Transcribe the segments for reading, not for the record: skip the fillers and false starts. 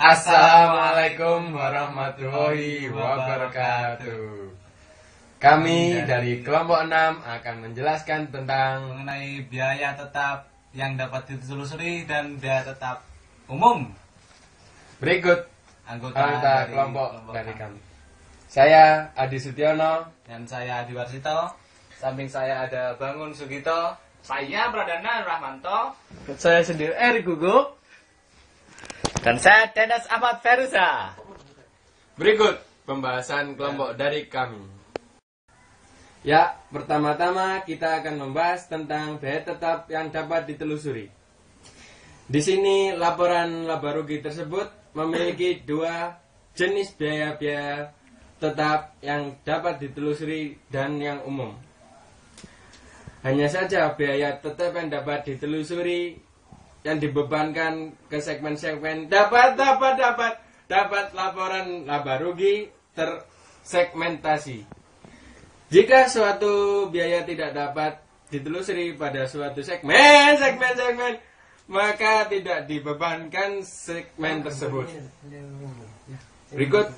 Assalamualaikum warahmatullahi wabarakatuh. Kami dari kelompok 6 akan menjelaskan tentang mengenai biaya tetap yang dapat ditelusuri dan biaya tetap umum. Berikut Anggota kelompok dari kami. Saya Adi Sutiono dan saya Adi Warsito. Samping saya ada Bangun Sugito. Saya Pradana Rahmanto. Saya sendiri Erik Gugo. Dan saya Dennis Ahmad Feruza. Berikut pembahasan kelompok dari kami. Ya, pertama-tama kita akan membahas tentang biaya tetap yang dapat ditelusuri. Di sini laporan laba rugi tersebut memiliki dua jenis biaya-biaya tetap yang dapat ditelusuri dan yang umum. Hanya saja biaya tetap yang dapat ditelusuri yang dibebankan ke segmen-segmen dapat laporan laba rugi tersegmentasi. Jika suatu biaya tidak dapat ditelusuri pada suatu segmen, maka tidak dibebankan segmen tersebut. Berikut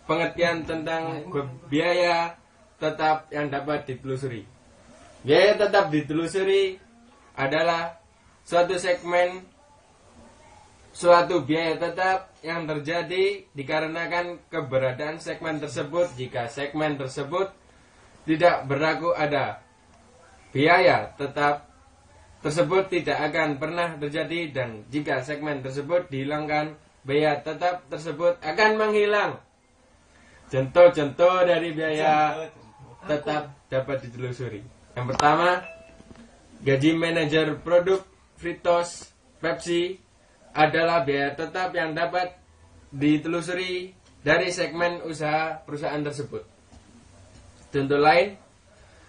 pengertian tentang biaya tetap yang dapat ditelusuri. Biaya tetap ditelusuri adalah suatu segmen, suatu biaya tetap yang terjadi dikarenakan keberadaan segmen tersebut. Jika segmen tersebut tidak berlaku ada biaya tetap tersebut tidak akan pernah terjadi, dan jika segmen tersebut dihilangkan, biaya tetap tersebut akan menghilang. Contoh-contoh dari biaya tetap dapat ditelusuri. Yang pertama, gaji manajer produk Fritos Pepsi adalah biaya tetap yang dapat ditelusuri dari segmen usaha perusahaan tersebut. Contoh lain,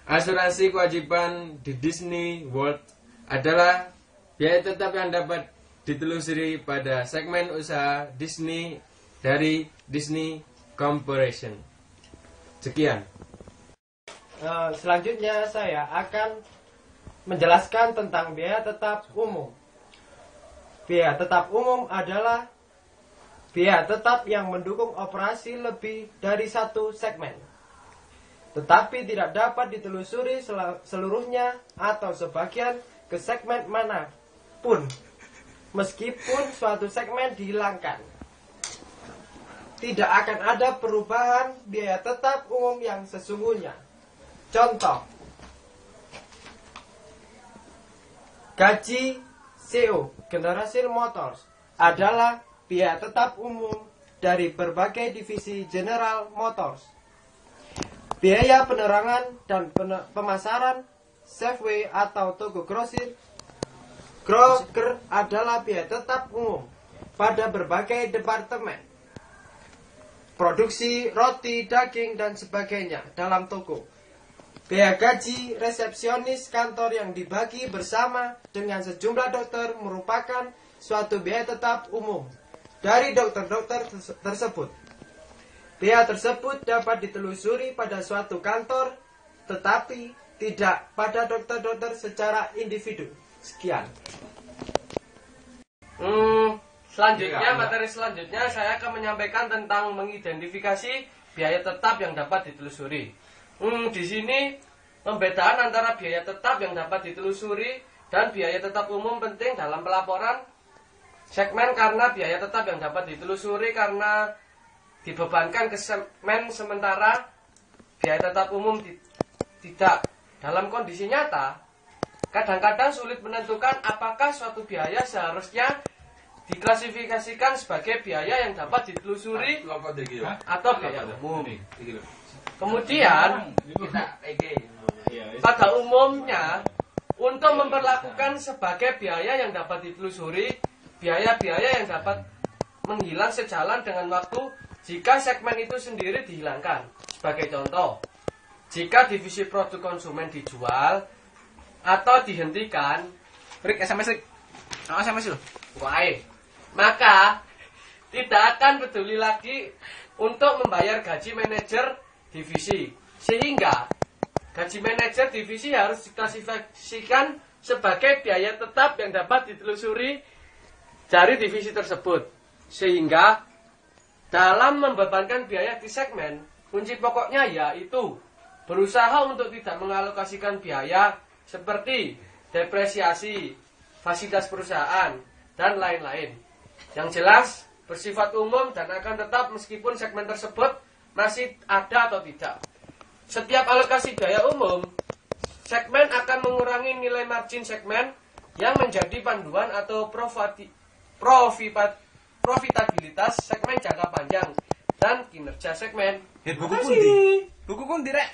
asuransi kewajiban di Disney World adalah biaya tetap yang dapat ditelusuri pada segmen usaha Disney dari Disney Corporation. Sekian. Selanjutnya saya akan menjelaskan tentang biaya tetap umum. Biaya tetap umum adalah biaya tetap yang mendukung operasi lebih dari satu segmen, tetapi tidak dapat ditelusuri seluruhnya atau sebagian ke segmen manapun, meskipun suatu segmen dihilangkan. Tidak akan ada perubahan biaya tetap umum yang sesungguhnya. Contoh, gaji CEO General Motors adalah biaya tetap umum dari berbagai divisi General Motors. Biaya penerangan dan pemasaran Safeway atau toko grosir Kroger adalah biaya tetap umum pada berbagai departemen produksi roti, daging, dan sebagainya dalam toko. Biaya gaji resepsionis kantor yang dibagi bersama dengan sejumlah dokter merupakan suatu biaya tetap umum dari dokter-dokter tersebut. Biaya tersebut dapat ditelusuri pada suatu kantor, tetapi tidak pada dokter-dokter secara individu. Sekian. Materi selanjutnya saya akan menyampaikan tentang mengidentifikasi biaya tetap yang dapat ditelusuri. Di sini pembedaan antara biaya tetap yang dapat ditelusuri dan biaya tetap umum penting dalam pelaporan segmen, karena biaya tetap yang dapat ditelusuri karena dibebankan ke segmen, sementara biaya tetap umum tidak. Dalam kondisi nyata, kadang-kadang sulit menentukan apakah suatu biaya seharusnya diklasifikasikan sebagai biaya yang dapat ditelusuri atau biaya umum. Kemudian, pada umumnya, untuk memperlakukan sebagai biaya yang dapat ditelusuri, biaya-biaya yang dapat menghilang sejalan dengan waktu jika segmen itu sendiri dihilangkan. Sebagai contoh, jika divisi produk konsumen dijual atau dihentikan, maka tidak akan peduli lagi untuk membayar gaji manajer divisi, sehingga gaji manajer divisi harus diklasifikasikan sebagai biaya tetap yang dapat ditelusuri dari divisi tersebut. Sehingga dalam membebankan biaya di segmen, kunci pokoknya yaitu berusaha untuk tidak mengalokasikan biaya seperti depresiasi, fasilitas perusahaan, dan lain-lain. Yang jelas bersifat umum dan akan tetap meskipun segmen tersebut masih ada atau tidak. Setiap alokasi biaya umum, segmen akan mengurangi nilai margin segmen yang menjadi panduan atau profitabilitas segmen jangka panjang dan kinerja segmen. Buku kundi rek.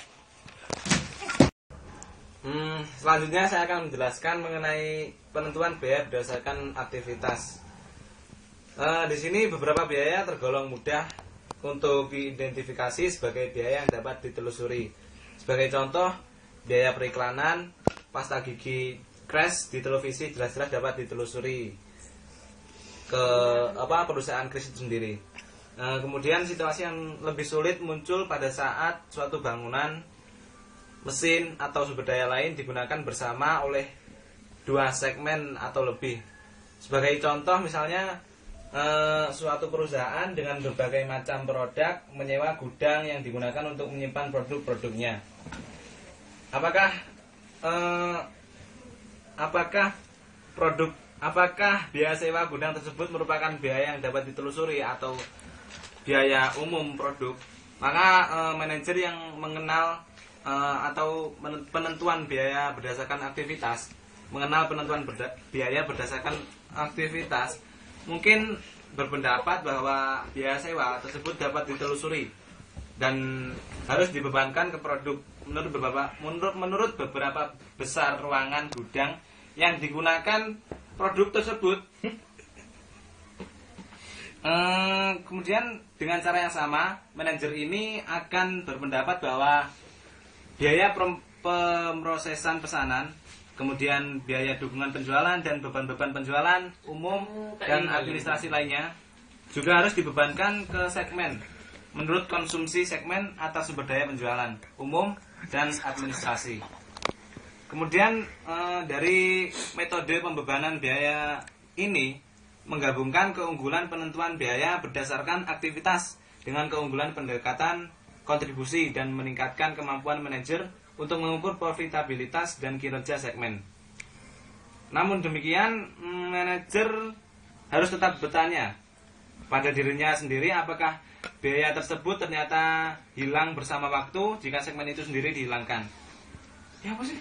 Selanjutnya saya akan menjelaskan mengenai penentuan biaya berdasarkan aktivitas. Di sini beberapa biaya tergolong mudah untuk diidentifikasi sebagai biaya yang dapat ditelusuri. Sebagai contoh, biaya periklanan, pasta gigi crash di televisi jelas-jelas dapat ditelusuri ke perusahaan kris itu sendiri. Kemudian situasi yang lebih sulit muncul pada saat suatu bangunan, mesin atau sumber daya lain digunakan bersama oleh dua segmen atau lebih. Sebagai contoh misalnya suatu perusahaan dengan berbagai macam produk menyewa gudang yang digunakan untuk menyimpan produk-produknya. Apakah biaya sewa gudang tersebut merupakan biaya yang dapat ditelusuri atau biaya umum produk? Maka manajer yang mengenal atau penentuan biaya berdasarkan aktivitas, biaya berdasarkan aktivitas, mungkin berpendapat bahwa biaya sewa tersebut dapat ditelusuri dan harus dibebankan ke produk menurut beberapa besar ruangan gudang yang digunakan produk tersebut. Kemudian dengan cara yang sama, manajer ini akan berpendapat bahwa biaya pemrosesan pesanan, kemudian biaya dukungan penjualan dan beban-beban penjualan umum dan administrasi lainnya juga harus dibebankan ke segmen menurut konsumsi segmen atas sumber daya penjualan umum dan administrasi. Kemudian dari metode pembebanan biaya ini menggabungkan keunggulan penentuan biaya berdasarkan aktivitas dengan keunggulan pendekatan kontribusi dan meningkatkan kemampuan manajer untuk mengukur profitabilitas dan kinerja segmen. Namun demikian, manajer harus tetap bertanya pada dirinya sendiri apakah biaya tersebut ternyata hilang bersama waktu jika segmen itu sendiri dihilangkan. Ya apa sih?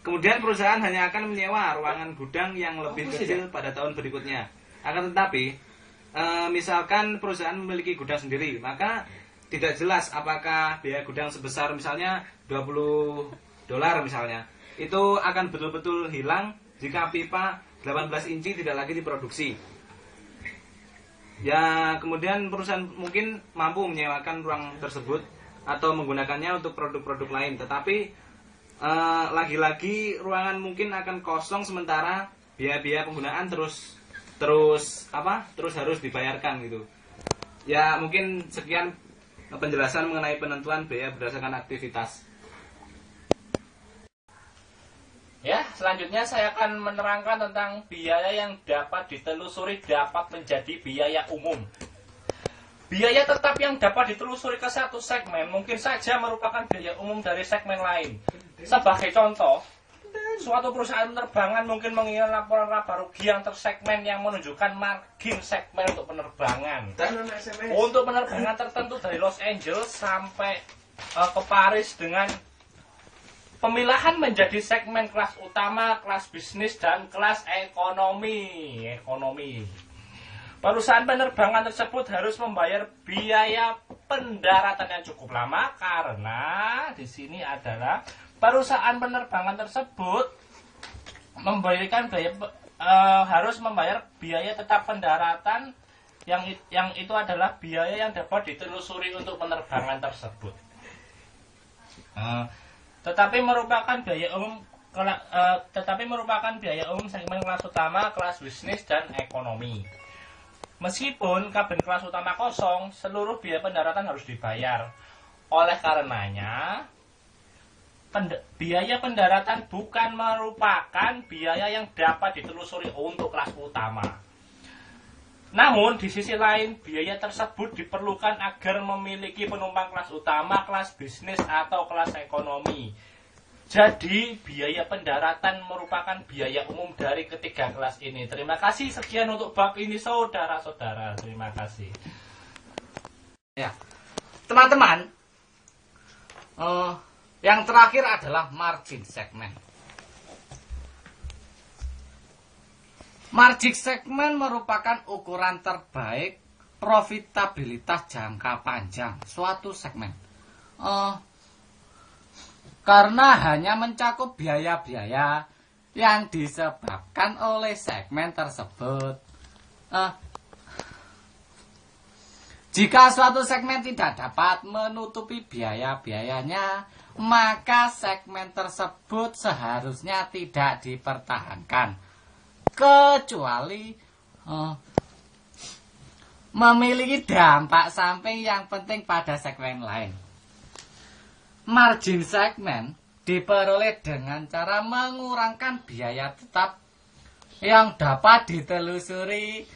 Kemudian perusahaan hanya akan menyewa ruangan gudang yang lebih kecil pada tahun berikutnya. Akan tetapi, misalkan perusahaan memiliki gudang sendiri, maka tidak jelas apakah biaya gudang sebesar misalnya $20 misalnya itu akan betul-betul hilang jika pipa 18 inci tidak lagi diproduksi. Ya, kemudian perusahaan mungkin mampu menyewakan ruang tersebut atau menggunakannya untuk produk-produk lain, tetapi lagi-lagi ruangan mungkin akan kosong sementara biaya-biaya penggunaan terus harus dibayarkan gitu. Ya, mungkin sekian penjelasan mengenai penentuan biaya berdasarkan aktivitas. Ya, selanjutnya saya akan menerangkan tentang biaya yang dapat ditelusuri dapat menjadi biaya umum. Biaya tetap yang dapat ditelusuri ke satu segmen mungkin saja merupakan biaya umum dari segmen lain. Sebagai contoh, suatu perusahaan penerbangan mungkin mengirim laporan laba rugi yang tersegmen yang menunjukkan margin segmen untuk penerbangan. Untuk penerbangan tertentu dari Los Angeles sampai ke Paris dengan pemilahan menjadi segmen kelas utama, kelas bisnis, dan kelas ekonomi. Perusahaan penerbangan tersebut harus membayar biaya pendaratan yang cukup lama karena di sini adalah perusahaan penerbangan tersebut harus membayar biaya tetap pendaratan yang itu adalah biaya yang dapat ditelusuri untuk penerbangan tersebut. Tetapi merupakan biaya umum segmen kelas utama, kelas bisnis, dan ekonomi. Meskipun kabin kelas utama kosong, seluruh biaya pendaratan harus dibayar. Oleh karenanya, biaya pendaratan bukan merupakan biaya yang dapat ditelusuri untuk kelas utama. Namun di sisi lain biaya tersebut diperlukan agar memiliki penumpang kelas utama, kelas bisnis atau kelas ekonomi. Jadi biaya pendaratan merupakan biaya umum dari ketiga kelas ini. Terima kasih, sekian untuk bab ini saudara-saudara. Terima kasih. Ya, teman-teman, yang terakhir adalah margin segmen. Margin segmen merupakan ukuran terbaik profitabilitas jangka panjang suatu segmen. Karena hanya mencakup biaya-biaya yang disebabkan oleh segmen tersebut. Jika suatu segmen tidak dapat menutupi biaya-biayanya, maka segmen tersebut seharusnya tidak dipertahankan. Kecuali memiliki dampak samping yang penting pada segmen lain. Margin segmen diperoleh dengan cara mengurangkan biaya tetap yang dapat ditelusuri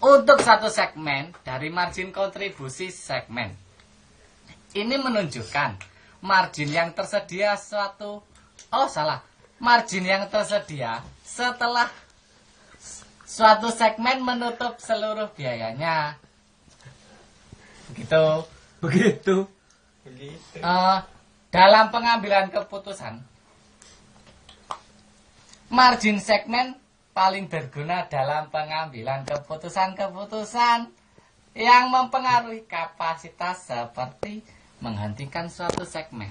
untuk satu segmen dari margin kontribusi segmen. Ini menunjukkan margin yang tersedia margin yang tersedia setelah suatu segmen menutup seluruh biayanya. Begitu. Dalam pengambilan keputusan, margin segmen paling berguna dalam pengambilan keputusan-keputusan yang mempengaruhi kapasitas seperti menghentikan suatu segmen.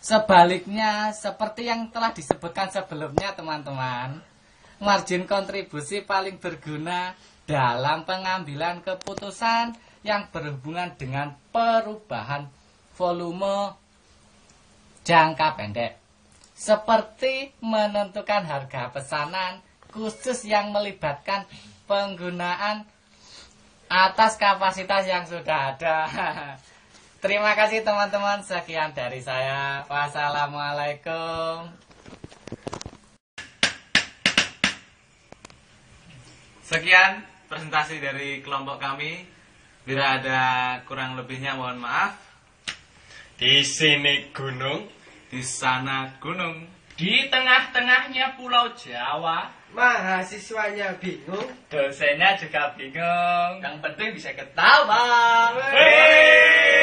Sebaliknya, seperti yang telah disebutkan sebelumnya teman-teman, margin kontribusi paling berguna dalam pengambilan keputusan yang berhubungan dengan perubahan volume jangka pendek. Seperti menentukan harga pesanan khusus yang melibatkan penggunaan atas kapasitas yang sudah ada. Terima kasih teman-teman, sekian dari saya. Wassalamualaikum. Sekian presentasi dari kelompok kami. Bila ada kurang lebihnya mohon maaf. Di sini gunung, Di sana gunung. Di tengah-tengahnya Pulau Jawa, Mahasiswanya bingung. dosennya juga bingung. Yang penting bisa ketawa. Hei!